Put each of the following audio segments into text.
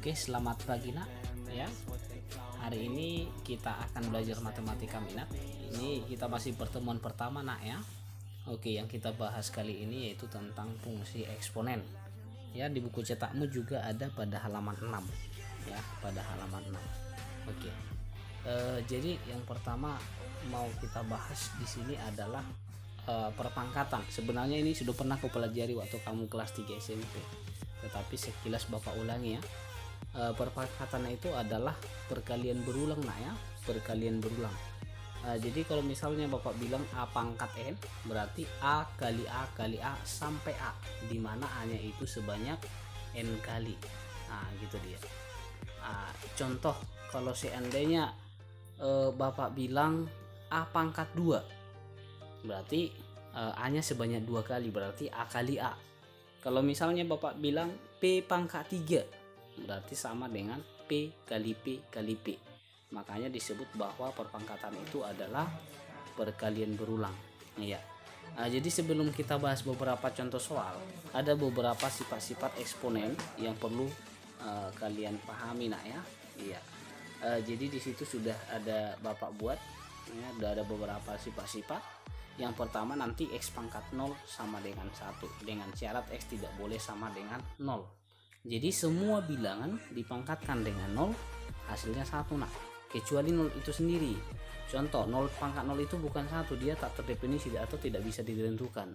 Oke, selamat pagi nak. Ya, hari ini kita akan belajar matematika minat. Ini kita masih pertemuan pertama nak ya. Oke, yang kita bahas kali ini yaitu tentang fungsi eksponen. Ya, di buku cetakmu juga ada pada halaman 6. Ya, pada halaman 6. Oke. Jadi yang pertama mau kita bahas di sini adalah perpangkatan. Sebenarnya ini sudah pernah aku pelajari waktu kamu kelas 3 SMP. Tetapi sekilas Bapak ulangi ya. Perpangkatan itu adalah perkalian berulang nak ya, perkalian berulang. Jadi kalau misalnya Bapak bilang A pangkat N, berarti A kali A kali A sampai A, dimana A nya itu sebanyak N kali. Nah gitu dia. Contoh kalau seandainya Bapak bilang A pangkat 2, berarti A nya sebanyak 2 kali, berarti A kali A. Kalau misalnya Bapak bilang P pangkat 3, berarti sama dengan P kali P kali P. Makanya disebut bahwa perpangkatan itu adalah perkalian berulang. Iya. Jadi sebelum kita bahas beberapa contoh soal, ada beberapa sifat-sifat eksponen yang perlu kalian pahami nak ya. Iya. Jadi di situ sudah ada Bapak buat, ya, sudah ada beberapa sifat-sifat. Yang pertama nanti X pangkat 0 sama dengan 1 dengan syarat X tidak boleh sama dengan 0. Jadi semua bilangan dipangkatkan dengan 0 hasilnya 1 nak, kecuali 0 itu sendiri. Contoh 0 pangkat 0 itu bukan 1, dia tak terdefinisi atau tidak bisa ditentukan.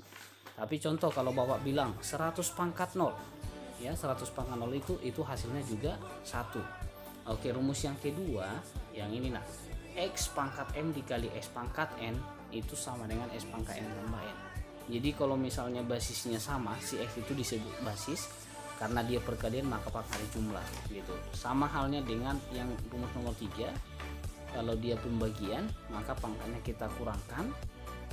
Tapi contoh kalau Bapak bilang 100 pangkat 0, ya 100 pangkat 0 itu hasilnya juga 1. Oke, rumus yang kedua yang ini nak, X pangkat M dikali X pangkat N itu sama dengan X pangkat N tambah N. Jadi kalau misalnya basisnya sama, si X itu disebut basis karena dia perkalian maka pangkatnya jumlah gitu. Sama halnya dengan yang rumus nomor 3, kalau dia pembagian maka pangkatnya kita kurangkan.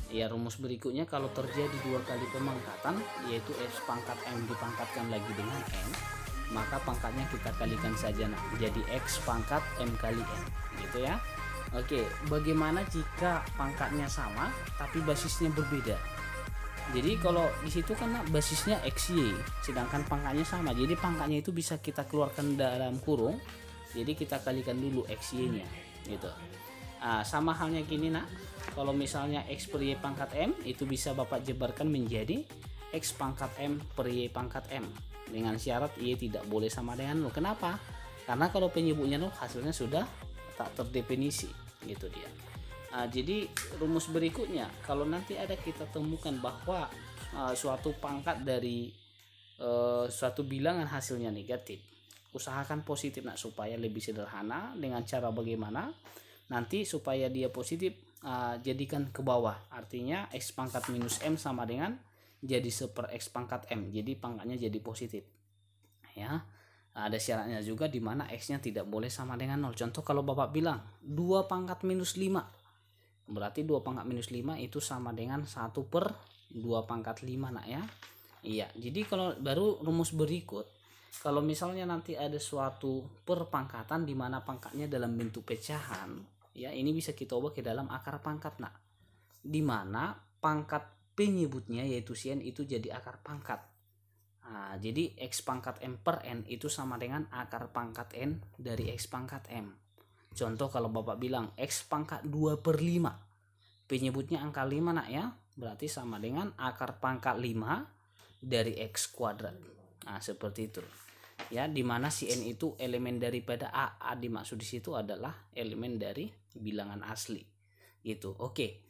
Ya, rumus berikutnya kalau terjadi 2 kali pemangkatan, yaitu X pangkat M dipangkatkan lagi dengan N, maka pangkatnya kita kalikan saja nah, jadi X pangkat M kali N gitu ya. Oke, bagaimana jika pangkatnya sama tapi basisnya berbeda? Jadi kalau di situ kan basisnya XY, sedangkan pangkatnya sama. Jadi pangkatnya itu bisa kita keluarkan dalam kurung. Jadi kita kalikan dulu XY-nya gitu. Sama halnya gini nak. Kalau misalnya X per Y pangkat M itu bisa Bapak jebarkan menjadi X pangkat M per Y pangkat M dengan syarat Y tidak boleh sama dengan 0. Kenapa? Karena kalau penyebutnya 0 hasilnya sudah tak terdefinisi gitu dia. Jadi rumus berikutnya kalau nanti ada kita temukan bahwa suatu pangkat dari suatu bilangan hasilnya negatif, usahakan positif nak supaya lebih sederhana. Dengan cara bagaimana nanti supaya dia positif, jadikan ke bawah, artinya X pangkat minus M sama dengan jadi seper X pangkat M, jadi pangkatnya jadi positif ya. Ada syaratnya juga di mana X nya tidak boleh sama dengan 0. Contoh kalau Bapak bilang 2 pangkat minus 5, berarti 2 pangkat minus 5 itu sama dengan 1 per 2 pangkat 5 nak ya. Iya, jadi kalau baru rumus berikut, kalau misalnya nanti ada suatu perpangkatan di mana pangkatnya dalam bentuk pecahan, ya ini bisa kita ubah ke dalam akar pangkat nak, di mana pangkat penyebutnya yaitu N itu jadi akar pangkat. Jadi X pangkat M per N itu sama dengan akar pangkat N dari X pangkat M. Contoh kalau Bapak bilang X pangkat 2 per 5, penyebutnya angka 5 nak ya, berarti sama dengan akar pangkat 5 dari X kuadrat. Seperti itu ya, dimana si N itu elemen daripada A dimaksud di situ adalah elemen dari bilangan asli gitu. Oke,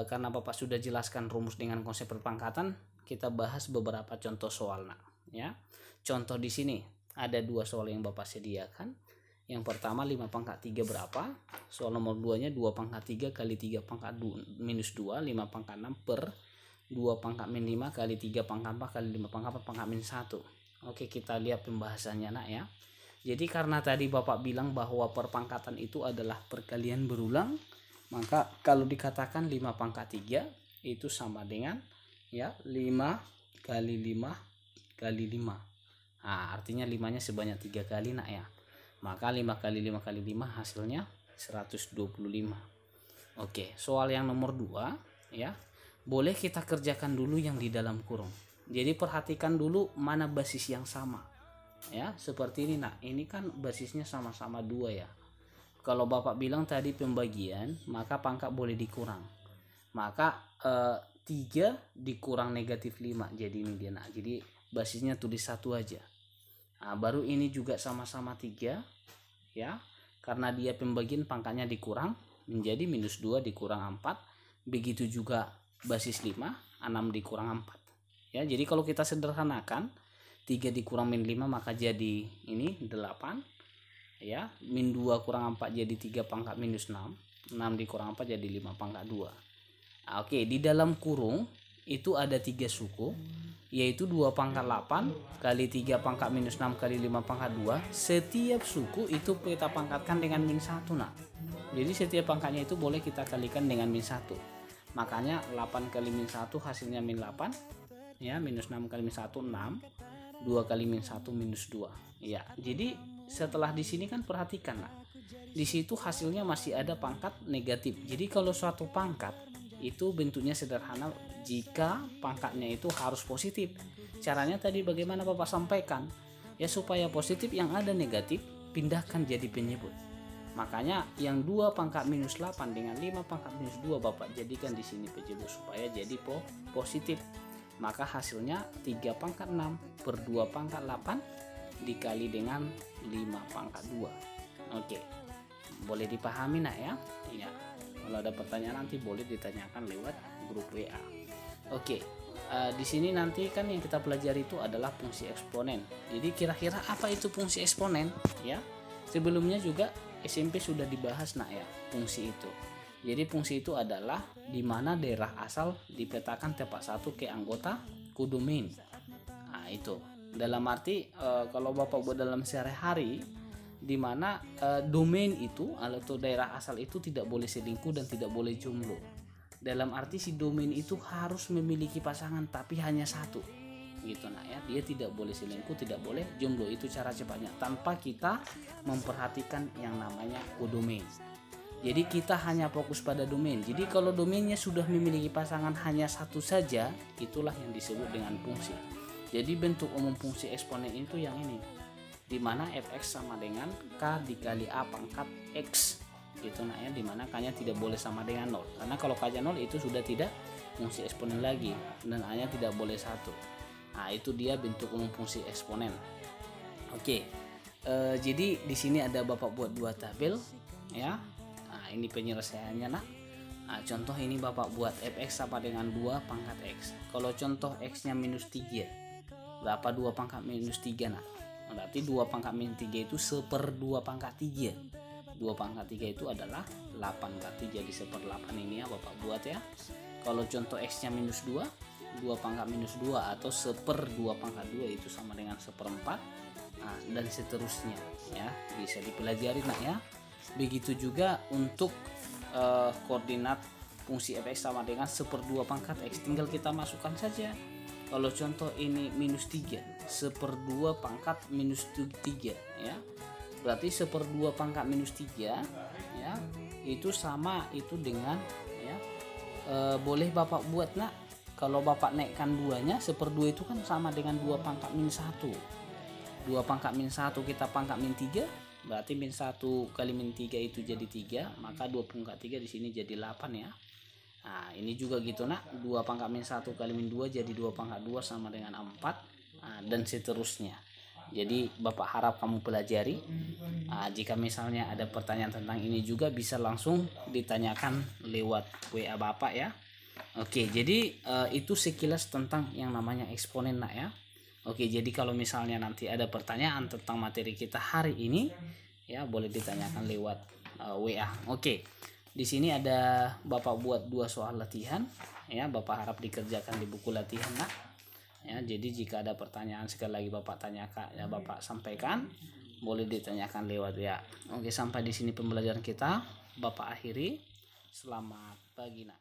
karena Bapak sudah jelaskan rumus dengan konsep perpangkatan, kita bahas beberapa contoh soal nak ya. Contoh di sini ada 2 soal yang Bapak sediakan. Yang pertama 5 pangkat 3 berapa? Soal nomor 2 nya 2 pangkat 3 kali 3 pangkat minus 2, 5 pangkat 6 per 2 pangkat min 5 kali 3 pangkat 4 kali 5 pangkat 4 pangkat min 1. Oke, kita lihat pembahasannya nak ya. Jadi karena tadi Bapak bilang bahwa perpangkatan itu adalah perkalian berulang, maka kalau dikatakan 5 pangkat 3 itu sama dengan ya 5 kali 5 kali 5. Artinya 5 nya sebanyak 3 kali nak ya. Maka 5 kali 5 kali 5 hasilnya 125. Oke, soal yang nomor 2 ya. Boleh kita kerjakan dulu yang di dalam kurung. Jadi perhatikan dulu mana basis yang sama. ya, seperti ini nak. Ini kan basisnya sama-sama 2 ya. Kalau Bapak bilang tadi pembagian, maka pangkat boleh dikurang. Maka 3 dikurang negatif 5, jadi ini dia nak. Jadi basisnya tulis 1 aja. Nah, baru ini juga sama-sama 3 ya. Karena dia pembagian, pangkatnya dikurang menjadi -2 dikurang 4. Begitu juga basis 5, 6 dikurang 4 ya. Jadi kalau kita sederhanakan, 3 dikurang -5 maka jadi ini 8 ya. -2 kurang 4 jadi 3 pangkat -6. 6 dikurang 4 jadi 5 pangkat 2. Nah, oke, di dalam kurung itu ada 3 suku, yaitu 2 pangkat 8 kali 3 pangkat -6 kali 5 pangkat 2. Setiap suku itu kita pangkatkan dengan -1 nah. Jadi setiap pangkatnya itu boleh kita kalikan dengan -1. Makanya 8 kali -1 hasilnya -8 ya. -6 kali -1 6. 2 kali -1 -2 ya. Jadi setelah di sini kan perhatikan nah, di situ hasilnya masih ada pangkat negatif. Jadi kalau suatu pangkat itu bentuknya sederhana jika pangkatnya itu harus positif. Caranya tadi bagaimana Bapak sampaikan ya, supaya positif yang ada negatif pindahkan jadi penyebut. Makanya yang 2 pangkat -8 dengan 5 pangkat -2 Bapak jadikan di sini penyebut supaya jadi positif. Maka hasilnya 3 pangkat 6 per 2 pangkat 8 dikali dengan 5 pangkat 2. Oke, boleh dipahami nak ya? Ya. Kalau ada pertanyaan nanti boleh ditanyakan lewat grup WA. Oke, di sini nanti kan yang kita pelajari itu adalah fungsi eksponen. Jadi kira-kira apa itu fungsi eksponen ya? Sebelumnya juga SMP sudah dibahas nak ya fungsi itu. Jadi fungsi itu adalah di mana daerah asal dipetakan tepat satu ke anggota kodomain. Nah itu dalam arti kalau Bapak buat dalam sehari-hari, di mana domain itu atau daerah asal itu tidak boleh selingkuh dan tidak boleh jomblo. Dalam arti si domain itu harus memiliki pasangan tapi hanya satu gitu nah ya. Dia tidak boleh selingkuh, tidak boleh jomblo. Itu cara cepatnya tanpa kita memperhatikan yang namanya kodomain. Jadi kita hanya fokus pada domain. Jadi kalau domainnya sudah memiliki pasangan hanya satu saja, itulah yang disebut dengan fungsi. Jadi bentuk umum fungsi eksponen itu yang ini, di mana fx sama dengan k dikali a pangkat x gitu nah ya, di mana k-nya tidak boleh sama dengan 0. Karena kalau k-nya 0 itu sudah tidak fungsi eksponen lagi dan a-nya tidak boleh 1. Nah, itu dia bentuk umum fungsi eksponen. Oke. Jadi di sini ada Bapak buat 2 tabel ya. Nah, ini penyelesaiannya nak. Nah, contoh ini Bapak buat fx sama dengan 2 pangkat x. Kalau contoh x-nya -3, berapa 2 pangkat -3 nak? Berarti 2 pangkat -3 itu 1/2 pangkat 3. 2 pangkat 3 itu adalah 8, berarti jadi 1/8 ini ya Bapak buat ya. Kalau contoh x-nya -2, 2 pangkat -2 atau 1/2 pangkat 2 itu sama dengan 1/4. Nah, dan seterusnya ya, bisa dipelajari nak ya. Begitu juga untuk koordinat fungsi fx sama dengan 1/2 pangkat x, tinggal kita masukkan saja. Kalau contoh ini -3, 1/2 pangkat -3 ya. Berarti 1/2 pangkat -3 ya, itu sama itu dengan ya, boleh Bapak buat nak. Kalau Bapak naikkan 2-nya, 1/2 itu kan sama dengan 2 pangkat -1. 2 pangkat -1 kita pangkat -3, berarti -1 kali -3 itu jadi 3, maka 2 pangkat 3 di sini jadi 8 ya. Nah, ini juga gitu nak, 2 pangkat -1 kali -2 jadi 2 pangkat 2 sama dengan 4. Nah, dan seterusnya. Jadi Bapak harap kamu pelajari. Nah, jika misalnya ada pertanyaan tentang ini juga bisa langsung ditanyakan lewat WA Bapak ya. Oke, jadi itu sekilas tentang yang namanya eksponen nak ya. Oke, jadi kalau misalnya nanti ada pertanyaan tentang materi kita hari ini ya, boleh ditanyakan lewat WA. Oke. Di sini ada Bapak buat 2 soal latihan ya, Bapak harap dikerjakan di buku latihan nak. Ya, jadi jika ada pertanyaan sekali lagi Bapak tanyakan ya, Bapak sampaikan, boleh ditanyakan lewat WA. Oke, sampai di sini pembelajaran kita Bapak akhiri. Selamat pagi nak.